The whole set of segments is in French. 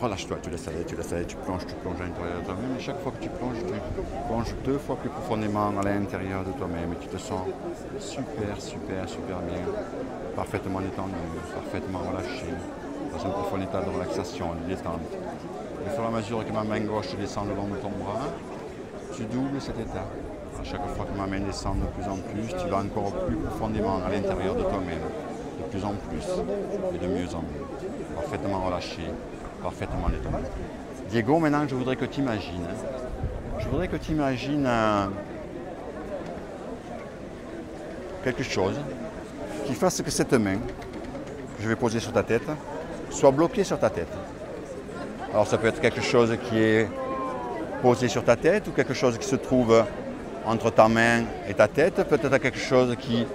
Relâche-toi, tu laisses aller, tu plonges à l'intérieur de toi-même. Et chaque fois que tu plonges 2 fois plus profondément à l'intérieur de toi-même. Et tu te sens super bien. Parfaitement détendu, parfaitement relâché. Dans un profond état de relaxation, de détente. Et au fur et à mesure que ma main gauche descend le long de ton bras, tu doubles cet état. À chaque fois que ma main descend de plus en plus, tu vas encore plus profondément à l'intérieur de toi-même. De plus en plus et de mieux en mieux. Parfaitement relâché, parfaitement détendu. Diego, maintenant, je voudrais que tu imagines. Quelque chose qui fasse que cette main que je vais poser sur ta tête soit bloquée sur ta tête. Alors ça peut être quelque chose qui est posé sur ta tête ou quelque chose qui se trouve entre ta main et ta tête, peut-être quelque chose qui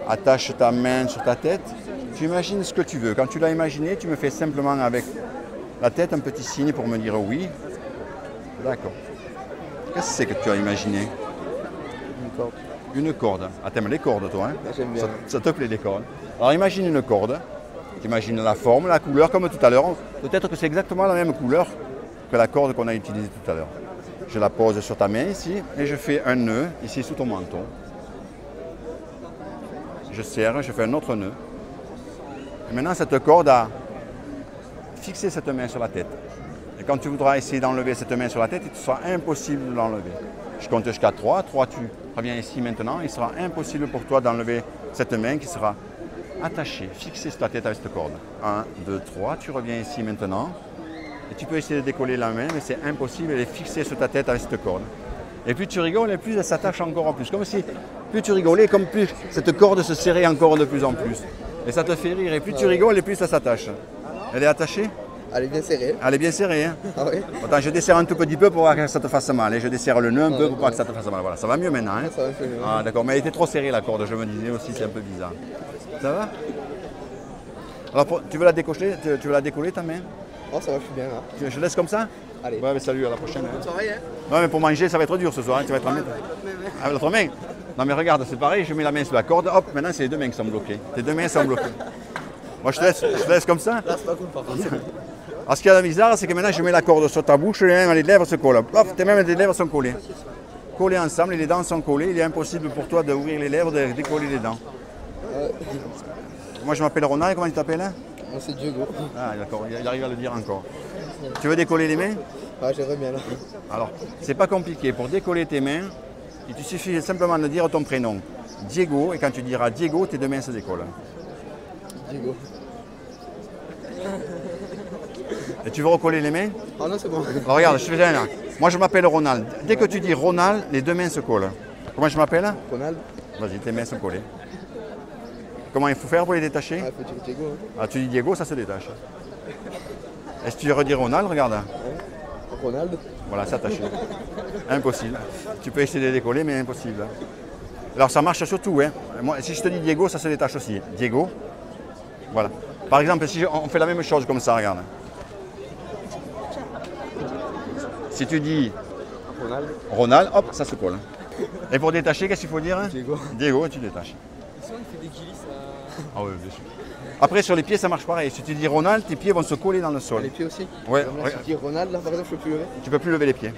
attache ta main sur ta tête. Tu imagines ce que tu veux. Quand tu l'as imaginé, tu me fais simplement avec la tête un petit signe pour me dire oui. D'accord. Qu'est-ce que c'est que tu as imaginé? Une corde. Une corde. Ah, t'aimes les cordes, toi, hein? J'aime bien. Ça te plaît, les cordes. Alors imagine une corde. Tu imagines la forme, la couleur, comme tout à l'heure. Peut-être que c'est exactement la même couleur que la corde qu'on a utilisée tout à l'heure. Je la pose sur ta main ici et je fais un nœud ici sous ton menton. Je serre, je fais un autre nœud. Et maintenant, cette corde a fixé cette main sur la tête. Et quand tu voudras essayer d'enlever cette main sur la tête, il te sera impossible de l'enlever. Je compte jusqu'à 3. 3, tu reviens ici maintenant. Il sera impossible pour toi d'enlever cette main qui sera attachée, fixée sur ta tête avec cette corde. 1, 2, 3. Tu reviens ici maintenant. Et tu peux essayer de décoller la main, mais c'est impossible. Elle est fixée sur ta tête avec cette corde. Et plus tu rigoles, et plus elle s'attache encore plus. Comme si plus tu rigolais, comme plus cette corde se serrait encore de plus en plus. Et ça te fait rire. Et plus tu rigoles, et plus ça s'attache. Elle est attachée? Elle est bien serrée. Elle est bien serrée. Hein? Ah oui? Attends, je desserre un tout petit peu pour voir que ça te fasse mal. Et je desserre le nœud un peu pour pas que ça te fasse mal. Voilà, ça va mieux maintenant. Hein? Ça va un peu mieux. Ah d'accord, mais elle était trop serrée la corde, je me disais aussi, c'est un peu bizarre. Ça va? Alors, tu veux la décoller, ta main? Oh, ça va, je suis bien là. Je laisse comme ça? Allez. Ouais, mais salut, à la prochaine. Bonne soirée, hein? Non, mais pour manger, ça va être dur ce soir. Hein? Tu vas être embêté. Ah, l'autre main? Non, mais regarde, c'est pareil, je mets la main sur la corde, hop, maintenant c'est les deux mains qui sont bloquées. Tes deux mains sont bloquées. Moi, je te laisse comme ça. Là, c'est pas cool par contre. Alors, ce qui est bizarre, c'est que maintenant je mets la corde sur ta bouche et même les lèvres se collent. Hop, tes lèvres sont collées. Collées ensemble et les dents sont collées. Il est impossible pour toi d'ouvrir les lèvres, de décoller les dents. Moi, je m'appelle Ronald, comment tu t'appelles? Hein? Moi, c'est Diego. Ah, d'accord, il arrive à le dire encore. Tu veux décoller les mains? Ah, j'aimerais bien là. Alors, c'est pas compliqué. Pour décoller tes mains, il te suffit simplement de dire ton prénom. Diego, et quand tu diras Diego, tes deux mains se décollent. Diego. Et tu veux recoller les mains? Ah non, c'est bon. Alors regarde, je fais un. Moi je m'appelle Ronald. Dès que tu dis Ronald, les deux mains se collent. Comment je m'appelle? Ronald. Vas-y, tes mains sont collées. Comment il faut faire pour les détacher? Ah, il faut dire Diego. Hein. Ah, tu dis Diego, ça se détache. Et si tu redis Ronald, regarde. Ronald. Voilà, c'est attaché. Impossible. Tu peux essayer de les décoller, mais impossible. Alors ça marche surtout. Hein. Moi, si je te dis Diego, ça se détache aussi. Diego. Voilà. Par exemple, si on fait la même chose comme ça, regarde. Si tu dis Ronald, hop, ça se colle. Et pour détacher, qu'est-ce qu'il faut dire? Diego. Diego, tu détaches. Si on fait des guilis, ça... Ah oui, bien sûr. Après, sur les pieds, ça marche pareil. Si tu dis Ronald, tes pieds vont se coller dans le sol. Les pieds aussi? Ouais. Comme là, si tu dis Ronald, là par exemple, je peux plus lever. Tu peux plus lever les pieds.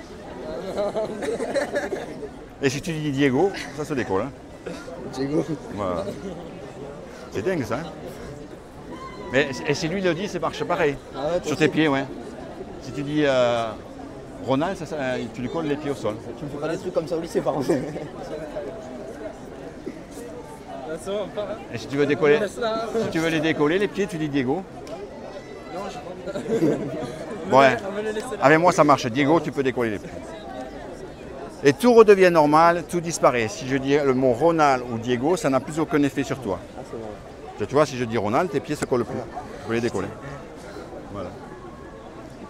Et si tu dis Diego, ça se décolle. Hein. Diego. Voilà. C'est dingue ça. Hein. Mais et si lui le dit, ça marche pareil. Ah ouais, Sur tes pieds, ouais. Si tu dis Ronald, tu lui colles les pieds au sol. Tu me fais pas des trucs comme ça au lycée par contre. Ça va pas, hein? Et si tu veux décoller, si tu veux les décoller, les pieds, tu dis Diego. Non, j'ai pas envie. Ouais. On va le laisser là. Avec moi, ça marche. Diego, tu peux décoller les pieds. Et tout redevient normal, tout disparaît. Si je dis le mot Ronald ou Diego, ça n'a plus aucun effet sur toi. Ah, c'est bon. Tu vois, si je dis Ronald, tes pieds se collent plus. Tu peux les décoller. Voilà.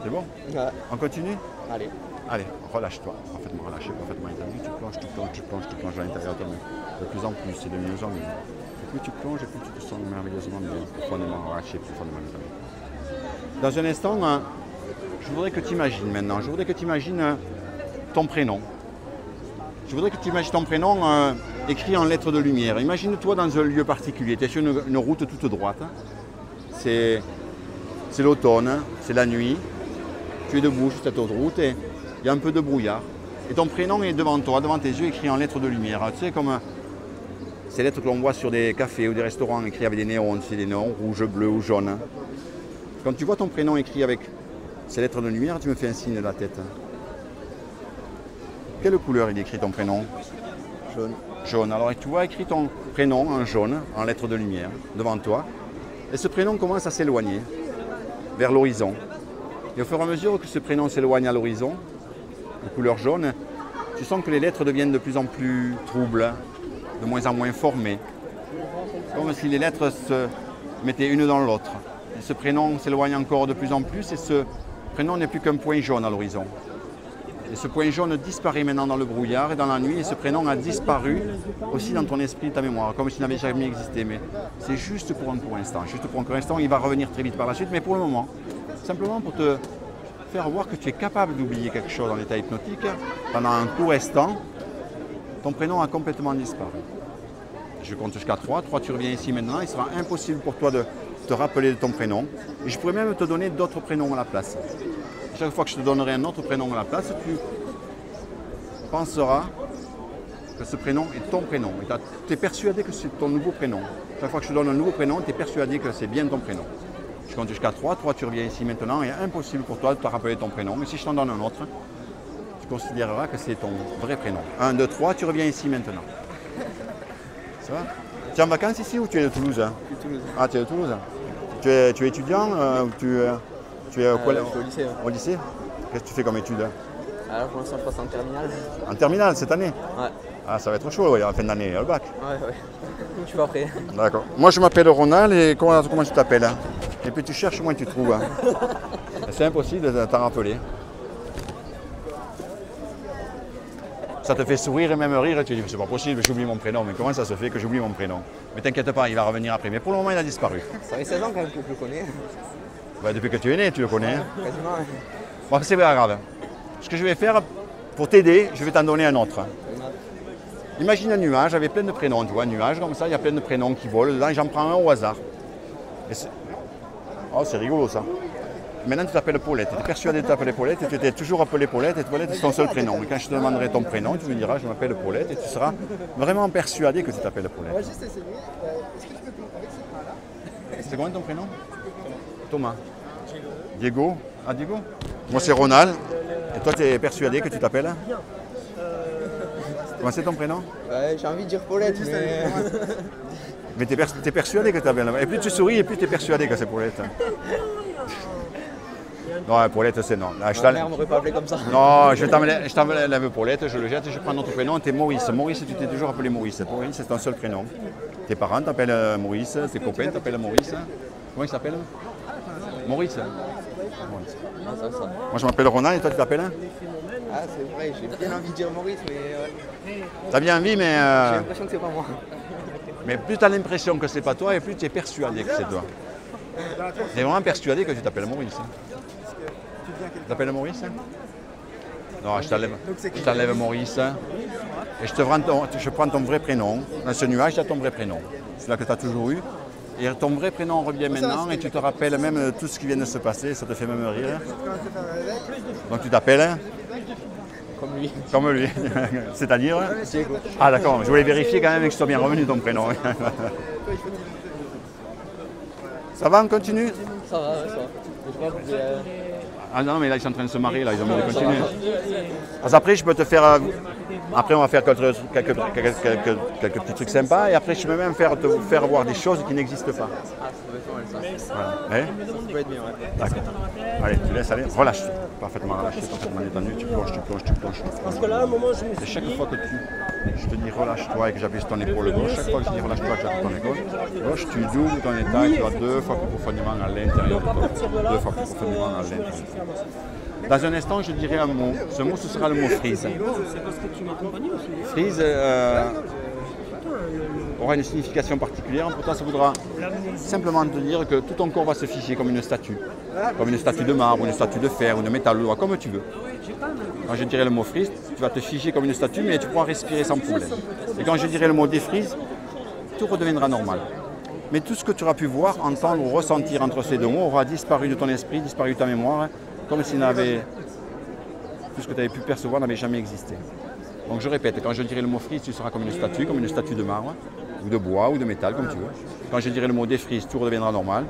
C'est bon? Ouais. On continue? Allez. Allez, relâche-toi. Parfaitement relâché, parfaitement étendu. Tu plonges à l'intérieur de toi-même. De plus en plus, c'est de mieux en mieux. Et plus tu plonges, et plus tu te sens merveilleusement bien, profondément relâché, profondément détendu. Dans un instant, je voudrais que tu imagines maintenant, je voudrais que tu imagines ton prénom. Je voudrais que tu imagines ton prénom écrit en lettres de lumière. Imagine-toi dans un lieu particulier. Tu es sur une route toute droite. C'est c'est l'automne, c'est la nuit, tu es debout sur cette autoroute et il y a un peu de brouillard. Et ton prénom est devant toi, devant tes yeux, écrit en lettres de lumière. Tu sais, comme ces lettres que l'on voit sur des cafés ou des restaurants écrits avec des néons, c'est des néons rouges, bleus ou jaunes. Quand tu vois ton prénom écrit avec ces lettres de lumière, tu me fais un signe de la tête. Quelle couleur il écrit ton prénom? Jaune. Jaune. Alors tu vois écrit ton prénom en jaune, en lettres de lumière, devant toi. Et ce prénom commence à s'éloigner vers l'horizon. Et au fur et à mesure que ce prénom s'éloigne à l'horizon, de couleur jaune, tu sens que les lettres deviennent de plus en plus troubles, de moins en moins formées. Comme si les lettres se mettaient une dans l'autre. Et ce prénom s'éloigne encore de plus en plus et ce prénom n'est plus qu'un point jaune à l'horizon. Et ce point jaune disparaît maintenant dans le brouillard et dans la nuit et ce prénom a disparu aussi dans ton esprit, ta mémoire, comme s'il n'avait jamais existé. Mais c'est juste pour un court instant. Juste pour un court instant, il va revenir très vite par la suite, mais pour le moment, simplement pour te faire voir que tu es capable d'oublier quelque chose dans l'état hypnotique, pendant un court instant, ton prénom a complètement disparu. Je compte jusqu'à 3. 3, tu reviens ici maintenant. Il sera impossible pour toi de te rappeler de ton prénom. Et je pourrais même te donner d'autres prénoms à la place. Chaque fois que je te donnerai un autre prénom à la place, tu penseras que ce prénom est ton prénom. Tu es persuadé que c'est ton nouveau prénom. Chaque fois que je te donne un nouveau prénom, tu es persuadé que c'est bien ton prénom. Je compte jusqu'à 3. 3, tu reviens ici maintenant. Il est impossible pour toi de te rappeler ton prénom. Mais si je t'en donne un autre, tu considéreras que c'est ton vrai prénom. 1, 2, 3, tu reviens ici maintenant. Ça va? Tu es en vacances ici ou tu es de Toulouse? Je suis de Toulouse. Ah, tu es de Toulouse. Tu es étudiant ou tu es au collège? Je suis au lycée. Au lycée? Qu'est-ce que tu fais comme études? Alors pour l'instant, je passe en terminale. En terminale cette année? Ouais. Ah, ça va être chaud, oui, en fin d'année, il y a le bac. Ouais. Je suis pas prêt. D'accord. Moi, je m'appelle Ronald et comment tu t'appelles? Et puis tu cherches, moins tu trouves. C'est impossible de t'en rappeler. Ça te fait sourire et même rire, et tu dis c'est pas possible, j'oublie mon prénom. Mais comment ça se fait que j'oublie mon prénom? Mais t'inquiète pas, il va revenir après. Mais pour le moment, il a disparu. Ça fait 16 ans quand même que je le connais. Bah, depuis que tu es né, tu le connais. Hein. Quasiment. Ouais. Bon, c'est pas grave. Ce que je vais faire, pour t'aider, je vais t'en donner un autre. Imagine un nuage avec plein de prénoms, tu vois, un nuage comme ça, il y a plein de prénoms qui volent dedans, j'en prends un au hasard. Oh, c'est rigolo ça. Maintenant, tu t'appelles Paulette. Tu es persuadé de t'appeler Paulette et tu t'es toujours appelé Paulette et Paulette c'est ton seul prénom. Et quand je te demanderai ton prénom, tu me diras je m'appelle Paulette et tu seras vraiment persuadé que tu t'appelles Paulette. On va juste essayer. Est-ce que tu peux avec ce bras-là? C'est comment ton prénom? Thomas. Diego. Ah, Diego? Moi, c'est Ronald. Et toi, tu es persuadé que tu t'appelles? Comment c'est ton prénom? Ouais, j'ai envie de dire Paulette, mais... Mais tu es persuadé que tu t'appelles. Et plus tu souris, et plus tu es persuadé que c'est Paulette. Non, Paulette, c'est non. Là, Ma mère m'aurait pas appelé comme ça. Non, je t'enlève Paulette, je le jette, je prends notre prénom, tu es Maurice. Maurice, tu t'es toujours appelé Maurice. Maurice, c'est ton seul prénom. Tes parents t'appellent Maurice, tes copains t'appellent Maurice. Comment il s'appelle? Maurice. Maurice. Ah, ça. Moi, je m'appelle Ronald et toi, tu t'appelles? Ah, c'est vrai, j'ai bien envie de dire Maurice, mais... T'as bien envie, mais... J'ai l'impression que c'est pas moi. Mais plus tu as l'impression que c'est pas toi et plus tu es persuadé que c'est toi. Tu es vraiment persuadé que tu t'appelles Maurice. Tu t'appelles Maurice? Non, je t'enlève Maurice. Et je prends ton vrai prénom. Dans ce nuage, tu as ton vrai prénom. C'est là que tu as toujours eu. Et ton vrai prénom revient maintenant et tu te rappelles même de tout ce qui vient de se passer. Ça te fait même rire. Donc tu t'appelles? Comme lui. Comme lui. C'est-à-dire? Diego. Ah d'accord, je voulais vérifier quand même que je sois bien revenu ton prénom. Ça va, on continue? Ça va, ouais, ça va. Je crois que Ah non, mais là ils sont en train de se marier, là, ils ont envie de continuer. Parce après, je peux te faire... Après, on va faire quelques petits trucs sympas et après, je peux même te faire voir des choses qui n'existent pas. Ah, ça peut être pas mal ça. Voilà. Hein? Ça peut être bien, ouais. D'accord. Allez, tu laisses aller. Relâche. Parfaitement relâché, parfaitement détendu. Tu plonges. Parce que là, à un moment, je me Et suis chaque dit... fois que je te dis relâche-toi et que j'appuie sur ton épaule gauche, chaque fois que je dis relâche-toi et que j'appuie sur ton épaule gauche, tu doubles ton état et tu vas 2 fois plus profondément à l'intérieur de toi. 2 fois plus profondément à l'intérieur. Dans un instant, je dirai un mot. Ce mot, ce sera le mot freeze. C'est parce que tu m'accompagnes aussi. Freeze aura une signification particulière. Pour toi, ça voudra simplement te dire que tout ton corps va se figer comme une statue. Comme une statue de marbre, une statue de fer ou de métal, ou comme tu veux. Quand je dirai le mot freeze, tu vas te figer comme une statue, mais tu pourras respirer sans problème. Et quand je dirai le mot défreeze, tout redeviendra normal. Mais tout ce que tu auras pu voir, entendre ou ressentir entre ces deux mots aura disparu de ton esprit, disparu de ta mémoire, comme si tout ce que tu avais pu percevoir n'avait jamais existé. Donc je répète, quand je dirai le mot frise, tu seras comme une statue de marbre, ou de bois, ou de métal, comme tu veux. Quand je dirai le mot défrise, tout redeviendra normal.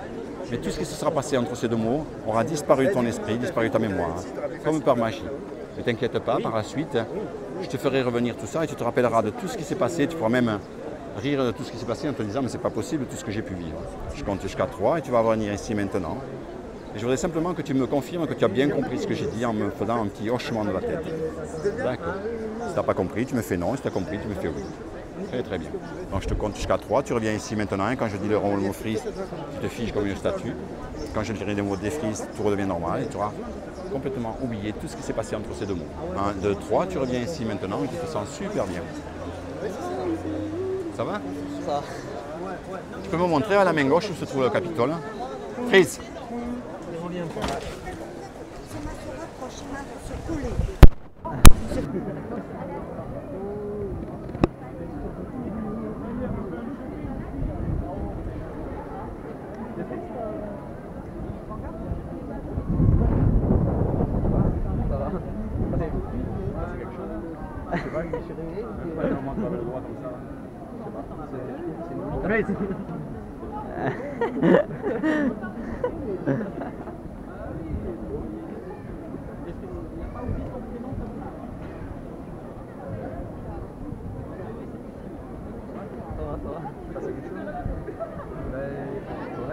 Mais tout ce qui se sera passé entre ces deux mots aura disparu de ton esprit, disparu de ta mémoire, comme par magie. Ne t'inquiète pas, par la suite, je te ferai revenir tout ça et tu te rappelleras de tout ce qui s'est passé. Tu pourras même rire de tout ce qui s'est passé en te disant mais c'est pas possible tout ce que j'ai pu vivre. Je compte jusqu'à 3 et tu vas venir ici maintenant. Et je voudrais simplement que tu me confirmes que tu as bien compris ce que j'ai dit en me faisant un petit hochement de la tête. D'accord. Si tu n'as pas compris, tu me fais non. Si tu as compris, tu me fais oui. Très très bien. Donc je te compte jusqu'à 3, tu reviens ici maintenant. Quand je dis le mot frise, tu te figes comme une statue. Quand je dirai le mot défrise, tout redevient normal et tu auras complètement oublié tout ce qui s'est passé entre ces deux mots. 1, 2, 3, tu reviens ici maintenant et tu te sens super bien. Ça va? Ça. Tu peux me montrer à la main gauche où se trouve le Capitole? Frise.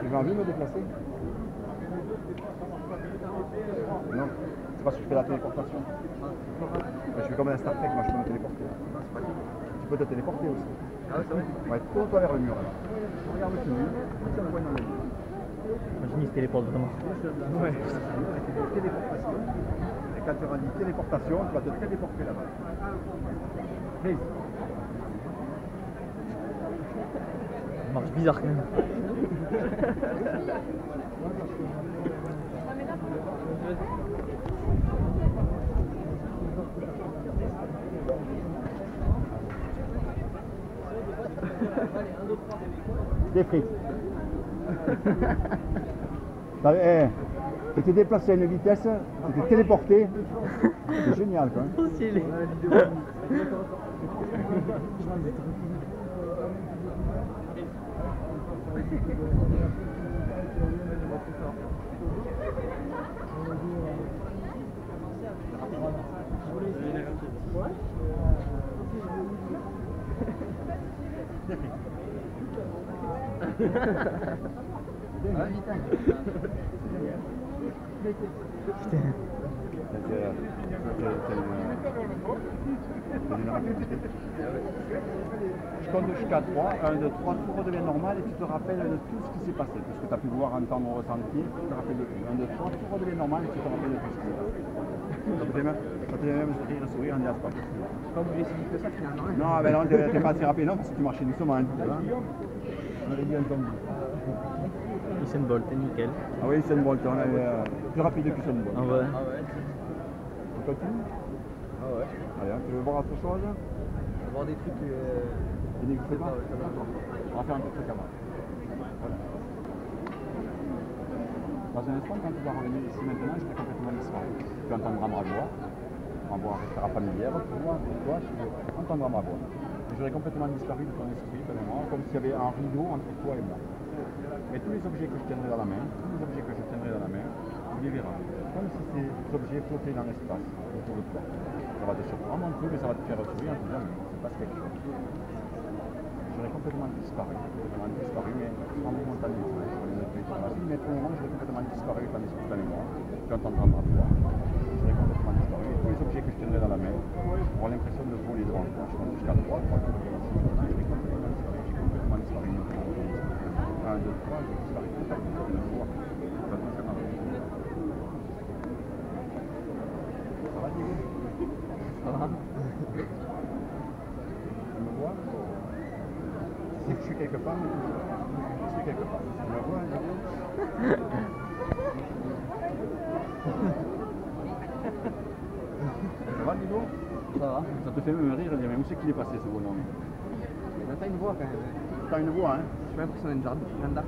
J'ai envie de me déplacer. Non, c'est parce que je fais la téléportation. Je fais comme un Star Trek, moi je peux me téléporter. Tu peux te téléporter aussi. Ah ouais, c'est vrai. Ouais, tourne-toi vers le mur. Là. Regarde le mur, tiens le poing dans le mur. Imagine, il se téléporte vraiment. Ouais. Téléportation. Et quand tu auras dit téléportation, tu vas te téléporter là-bas. Please. Ça marche bizarre quand même. Des frites. Tu t'es déplacé à une vitesse, tu t'es téléporté. C'est génial quoi. Trop stylé. Je compte jusqu'à 3, 1, 2, 3, tout redevient normal et tu te rappelles de tout ce qui s'est passé, tout ce que tu as pu voir, entendre, ressentir, tu te rappelles de tout. 1, 2, 3, tout redevient normal et tu te rappelles de tout ce qui s'est passé. Ça te fait même sourire en disant c'est pas possible. Pas obligé si vite que ça finalement. Non, ben non, t'es pas assez rapide, non, parce que tu marchais doucement un petit peu. On avait dit un temps. Usain Bolt, c'est nickel. Ah oui, Usain Bolt, on avait plus rapide que Usain Bolt. Ah ouais. Ah ouais. On continue? Ah ouais. Allez, tu veux voir autre chose? Avoir des trucs. Tu n'existes pas? On va faire un petit truc avant. Voilà. Dans un instant, quand tu vas revenir ici maintenant, je serai complètement disparu. Tu entendras ma voix. Ma voix restera familière pour moi, pour toi, tu entendras ma voix. Et j'aurai complètement disparu de ton esprit, de mémoire, comme s'il y avait un rideau entre toi et moi. Mais tous les objets que je tiendrai dans la main, tu les verras. Comme si ces objets flottaient dans l'espace autour de toi. Ça va te surprendre un peu, mais ça va te faire sourire en te disant, mais c'est pas quelque chose. J'aurais complètement disparu, mais en momentanément. Mais pour le moment, j'aurais complètement disparu de ta mémoire. Tu entendras ma voix. J'aurais complètement disparu. Et tous les objets que je tiendrai dans la main auront l'impression de voler devant toi. Je compte jusqu'à 3, j'ai complètement disparu. 1, 2, 3, j'ai disparu totalement. Ça va, Diego? Ça va? Tu me vois? Si je suis quelque part, je suis quelque part. Tu me vois, Diego? Ça va, Diego? Ça va. Ça te fait même rire, dire, mais où c'est qu'il est passé ce bonhomme? Mais t'as une voix quand même. t'as une voix, hein. J'ai l'impression d'être Jeanne d'Arc.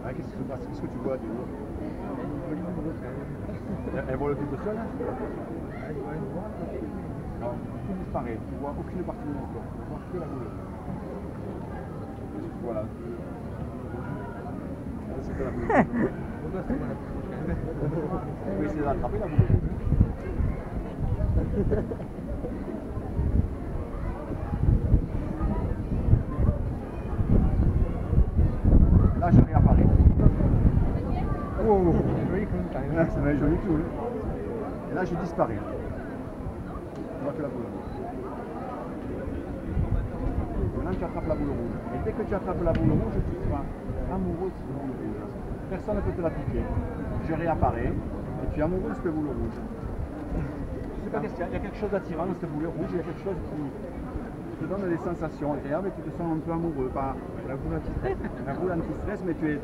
Ah, qu'est-ce qui se passe? Qu'est-ce que tu vois du haut? Elle voit le tout seul là? Non, tout disparaît. Tu vois aucune partie de mon corps. Tu vois que la boule. Voilà. C'était la boule. Pourquoi c'est moi la plus proche quand même? Tu peux essayer d'attraper la boule. Là, je réapparais. Oh, c'est joli quand même. C'est un joli clown. Et là, je disparais. Tu vois que la boule. Maintenant, tu attrapes la boule rouge. Et dès que tu attrapes la boule rouge, tu seras amoureux de cette boule rouge. Personne ne peut te la piquer. Je réapparais et tu es amoureux de cette boule rouge. Je sais pas qu'est-ce qu'il y a. Il y a quelque chose d'attirant dans cette boule rouge. Il y a quelque chose qui te donne des sensations agréables et tu te sens un peu amoureux. Pas La boule anti-stress. la boule anti-stress, mais c'est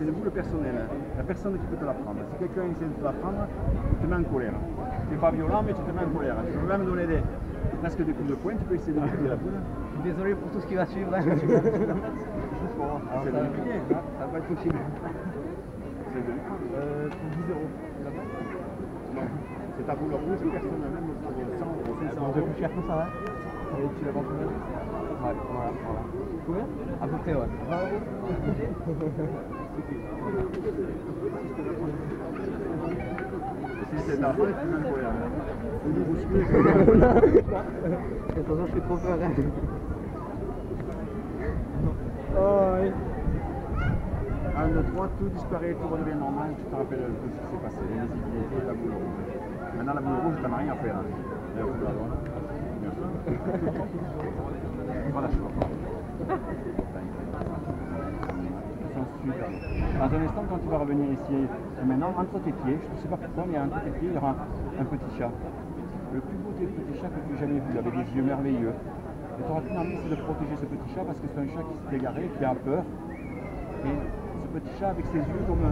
une boule personnelle. Il n'y a personne qui peut te la prendre. Si quelqu'un essaie de te la prendre, tu te mets en colère. Tu n'es pas violent, mais tu te mets en colère. Tu peux même donner presque des coups de poing, tu peux essayer de piquer la boule. Je suis désolé pour tout ce qui va suivre. Hein. C'est de le piquer. Ça va pas être possible. C'est de le prendre. Pour 10 euros. Non, c'est ta boule rouge personnelle, même pour 100 euros, 500 Un peu euros. plus cher que ça, hein. Et tu la vends combien? Ouais, voilà. Combien? À peu près, ouais. 20 euros. Si c'est ta boule, tu mets en colère. C'est du bousculer. De toute façon, je fais trop peur. Hein. Oh, oui. 1, 2, 3, tout disparaît, tout redevient normal, tu te rappelles tout ce qui s'est passé, les visibilités, la boule rouge. Maintenant, la boule rouge, tu n'en as rien à faire. Hein. D'ailleurs, tu la donnes. Bien sûr. Voilà, je crois. Ils sont super. Dans un instant, quand tu vas revenir ici, maintenant, entre tes pieds, je ne sais pas pourquoi, mais entre tes pieds, il y aura un petit chat. Le plus beau des petits chats que tu aies jamais vu, avec des yeux merveilleux. Et tu auras qu'une envie, c'est de protéger ce petit chat parce que c'est un chat qui s'est égaré, qui a peur. Et ce petit chat avec ses yeux comme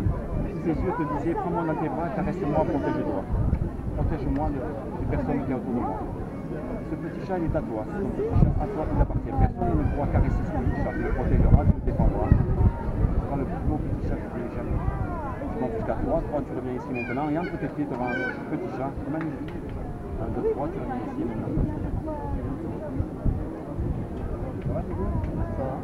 si ses yeux te disaient prends-moi dans tes bras, caresse-moi, protège-toi. Protège-moi des personnes qui sont autour de moi. Ce petit chat il est à toi, c'est ton petit chat, à toi il appartient. Personne ne pourra caresser ce petit chat, tu le protégera, tu le défendras. Ce sera le plus beau petit chat que tu aies jamais vu. Donc jusqu'à 3, tu reviens ici maintenant et entre tes pieds tu auras un petit chat magnifique. 1, 2, 3, tu reviens ici maintenant. Ça va, c'est cool? Ça va.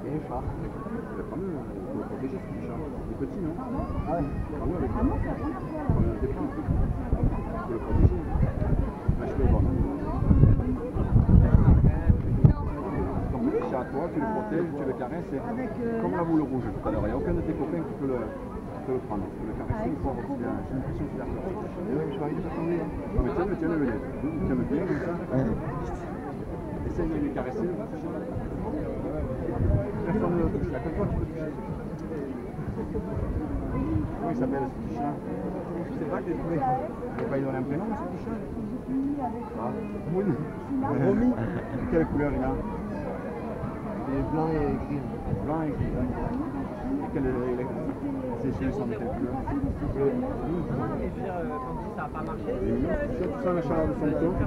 Et un chat. Prends-le, il faut le protéger ce petit chat. Il est petit, non? Ah ouais. Prends-le avec toi. Prends-le à défense. Il faut le protéger. Lâche-le au bord. Ton petit chat à toi, tu le protèges, tu le caresses. Et comme la boule rouge tout à l'heure. Il n'y a aucun de tes copains qui peut le prendre. Tu peux le caresser, il faut avoir j'ai l'impression qu'il a peur. Je vais arriver à tomber. Non mais tiens-le, tiens-le bien comme ça. Essaye de lui caresser le petit chat. Personne ne le touche, il n'y a que toi qui peux toucher ce chat. Comment il s'appelle ce petit chat? Je sais pas, je l'ai trouvé. Tu vas pas lui donner un prénom à ce petit chat? Ah, Moon. Romy. Quelle couleur il a? Il est blanc et gris. Blanc et gris. Et quelle ses yeux sont de quelle couleur? Bleu. Ça n'a pas marché. Il est mignon ce petit chat, tu sens la chaleur de son corps?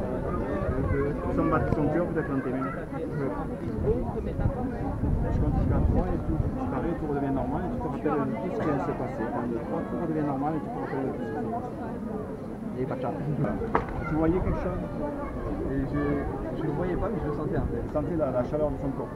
Tu sens battre son cœur peut-être dans tes mains. Je compte jusqu'à 3 et tout disparaît, tout redevient normal et tu te rappelles de tout ce qui vient de se passer. 1, 2, 3, tout redevient normal et tu te rappelles de tout ce qui s'est passé. Il n'y avait pas de chat. Tu voyais quelque chose? Et je le voyais pas, mais je le sentais en fait. Tu sentais la chaleur de son corps.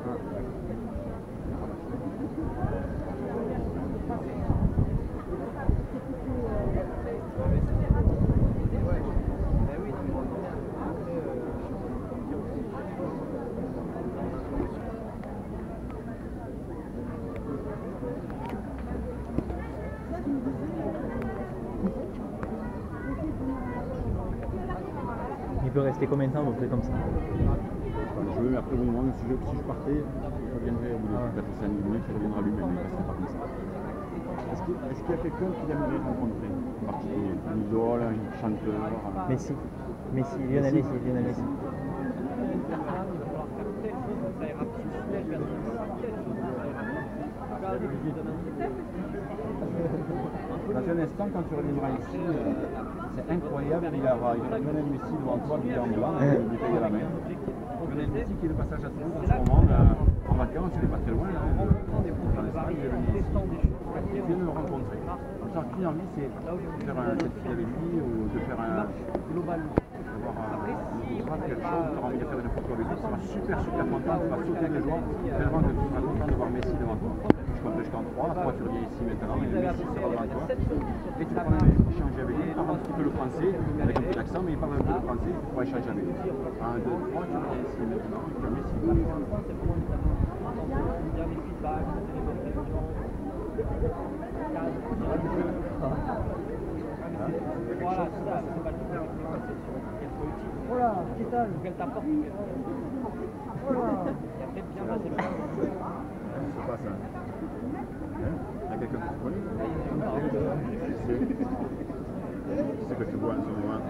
Il peut rester combien de temps à peu près comme ça? Je veux, mais après, au moment si je partais, je reviendrai au bout de peut-être 5 minutes, il reviendra lui-même, il ne restera pas comme ça. Est-ce qu'il y a quelqu'un qui aimerait rencontrer en particulier? Un idole, un chanteur? Messi. Lionel Messi. Dans un instant, quand tu reviendras ici, c'est incroyable, il y aura Lionel Messi devant toi, habillé en blanc, il lui paye la main. Lionel Messi qui est de passage à Toulouse en ce moment, en vacances, il n'est pas très loin, dans l'Espagne, il est venu ici, il vient de me rencontrer. Donc, sa clé en vie, c'est de faire un selfie avec lui ou de faire un global, d'avoir un quelque chose, tu auras envie de faire une photo avec lui, tu seras super content, tu vas sauter de joie, tellement que tu seras content de voir Messi devant toi. Je compte jusqu'à 3, toi tu reviens ici maintenant, et Messi sera devant toi, et tu pourras échanger avec lui, il parle un petit peu le français, avec un peu d'accent, mais il parle un peu le français, tu pourras échanger avec lui. 1, 2, 3, tu reviens ici maintenant, et tu as Messi. Voilà, qu'est-ce que qu'elle t'apporte? Voilà. C'est pas ça. Il y a quelqu'un que tu connais? C'est que tu vois en ce moment.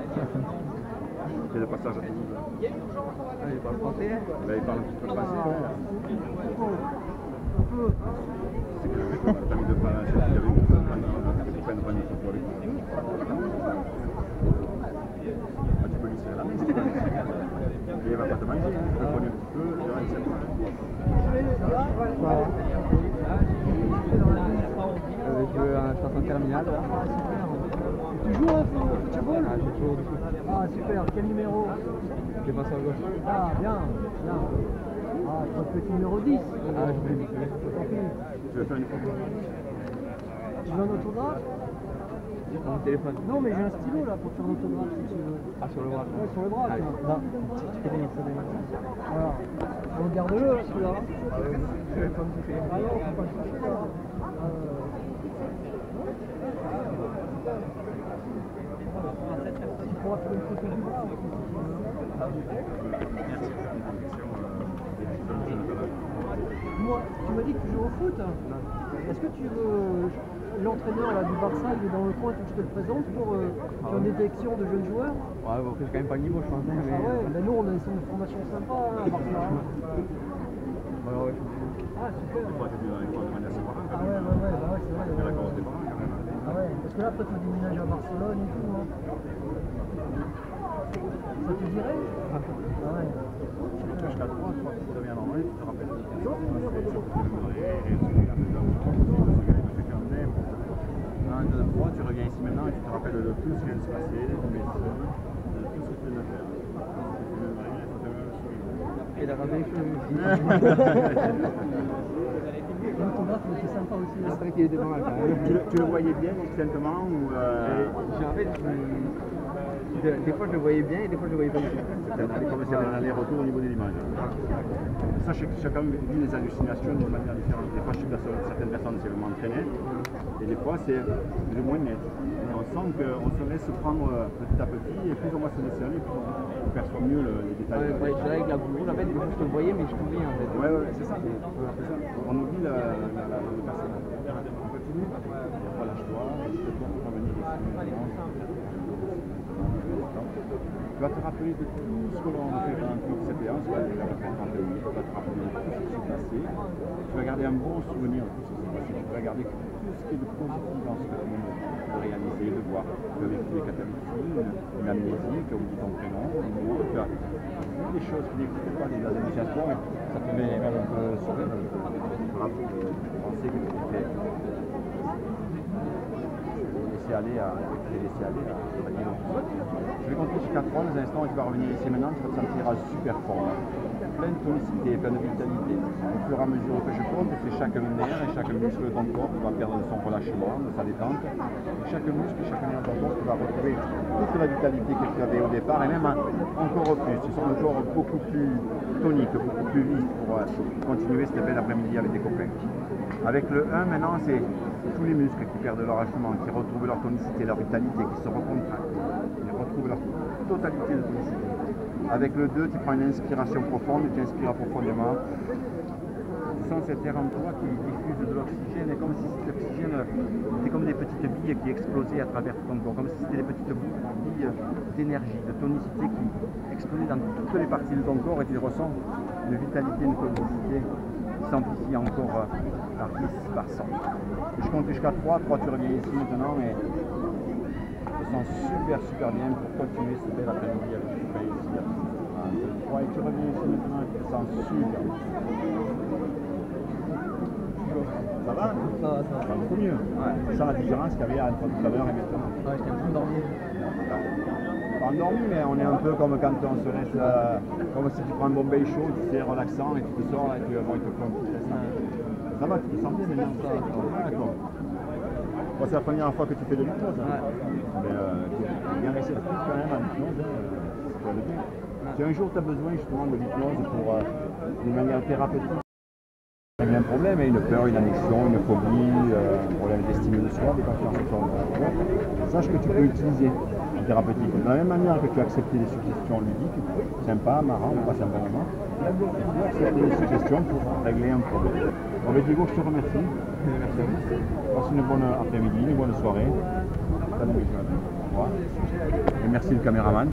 C'est le passage à Toulouse. Il parle français. Là, il parle un petit peu français. C'est que le mec t'a mis de pas il y avait une prendre pas une photo avec lui. Tu peux lui serrer la main si tu veux. Et il va pas te manger, tu peux connaître un petit peu, il y aura une certaine. Je veux un chanson terminale. Tu joues au football? Ah, j'ai toujours du foot. Ah, super. Quel numéro? Défenseur gauche. Ah, bien. Ah, petit numéro 10. Ah, je voulais Tu veux faire une photo? Tu veux un autographe? mon téléphone. Non, mais j'ai un stylo là pour faire l'autographe si tu veux. Ah, sur le bras. Ouais, sur le bras. Allez. tiens. Non, tu peux donner ça. Voilà. Regarde-le celui-là. Je vais pas me toucher. Ah non, faut pas le toucher là. Tu pourras faire une photo du bras aussi, si tu veux. Moi, tu m'as dit que tu joues au foot? Est-ce que tu veux l'entraîneur là, du Barça, il est dans le coin, tu veux que je te le présente pour faire une détection de jeunes joueurs? Ouais, bon, après, j'ai quand même pas le niveau, je pense. Mais... Ah ouais, ben nous on a une centre de formation sympa hein, à Barça. Ouais, ouais. Ah super. Toi, tu es dans les coins de manière séparée. Ah ouais, bah ouais, c'est vrai. Tu es d'accord avec tes parents quand même. Ah ouais, parce que là après tu déménages à Barcelone et tout. Hein. Ça te dirait? Ah ouais. Jusqu'à 3, toi, tu deviens normal, tu te rappelles. Un, deux, trois, tu reviens ici maintenant et tu te rappelles de tout ce qui vient de se passer, de tout ce que tu viens de faire. Et la rabbin, L'autographe il était sympa aussi. c'est vrai qu'il était pas mal quand même. Tu le voyais bien distinctement ou En fait, des fois je le voyais bien et des fois je le voyais pas du tout. c'est comme s'il y avait un aller-retour au niveau de l'image. Ça, chacun vit les hallucinations d'une manière différente. Des fois, chez certaines personnes, c'est vraiment très net, et des fois, c'est le moins net. Et on sent qu'on se laisse prendre petit à petit, et plus on va se laisser aller, plus on perçoit mieux les détails. Ouais, je dirais avec la boule, en fait, des fois je te voyais, mais je t'oublie en fait. Ouais, c'est ça. On oublie le personnage. On continue. Voilà, lâche-toi, laisse-toi pour revenir ici. Tu vas te rappeler de tout ce que l'on a fait pendant toute cette séance, tu vas te rappeler de tout ce qui s'est passé. Tu vas garder un bon souvenir de tout ce qui s'est passé. Tu vas garder tout ce qui est de positif dans ce que tu viens de réaliser, de voir. Tu as vécu des catalepsies, une amnésie, tu as oublié ton prénom, tu as vu des choses qui n'existaient pas, des hallucinations, et ça te met même un peu sourire. Tu te rappelles de penser que tu t'es laissé aller à dire. Je vais compter jusqu'à 3 les instants et tu vas revenir ici maintenant, tu vas te sentir super fort. Plein de tonicité, plein de vitalité. Au fur et à mesure que je compte, c'est chaque nerf et chaque muscle de ton corps qui va perdre son relâchement, de sa détente. Et chaque muscle et chaque nerf de ton corps qui va retrouver toute la vitalité que tu avais au départ et même encore plus. Tu sens le corps beaucoup plus tonique, beaucoup plus vif pour continuer cette belle après-midi avec tes copains. Avec le 1 maintenant, c'est tous les muscles qui perdent leur relâchement, qui retrouvent leur tonicité, leur vitalité, qui se recontractent, qui retrouvent leur totalité de tonicité. Avec le 2, tu prends une inspiration profonde et tu inspires profondément. sens cet air en toi qui diffuse de l'oxygène, et comme si cet oxygène était comme des petites billes qui explosaient à travers ton corps, comme si c'était des petites billes d'énergie, de tonicité qui explosaient dans toutes les parties de ton corps, et tu ressens une vitalité, une tonicité qui s'amplifie encore par 10, par 100. Je compte jusqu'à 3, tu reviens ici maintenant, et je me sens super bien pour continuer ce bel après-midi avec ce pays ici. 3, et tu reviens ici maintenant, et tu te sens super bien. Ça va? Ça va. Beaucoup mieux. Ouais. C'est ça la différence qu'il y avait entre tout à l'heure et maintenant. Ouais, j'étais un peu endormi. Pas endormi, mais on est un peu comme quand on se laisse, comme si tu prends un bon bain chaud, c'est relaxant, et tu te sors et tu te fais un petit test. Ça va, tu te sens bien maintenant? Ça va. D'accord. Bon, c'est la première fois que tu fais de l'hypnose. Hein. Mais tu es bien réceptif quand même à l'hypnose. Si un jour tu as besoin justement de l'hypnose pour d'une manière thérapeutique, il y a un problème, une peur, une addiction, une phobie, un problème d'estime de soi, de confiance en soi, sache que tu peux utiliser en thérapeutique. De la même manière que tu as accepté des suggestions ludiques, sympa, marrant, on passe un bon moment, tu peux accepter des suggestions pour régler un problème. Bon, ben, Diego, je te remercie. Merci à vous. Passe une bonne après-midi, une bonne soirée. Salut, au revoir. Et merci le caméraman.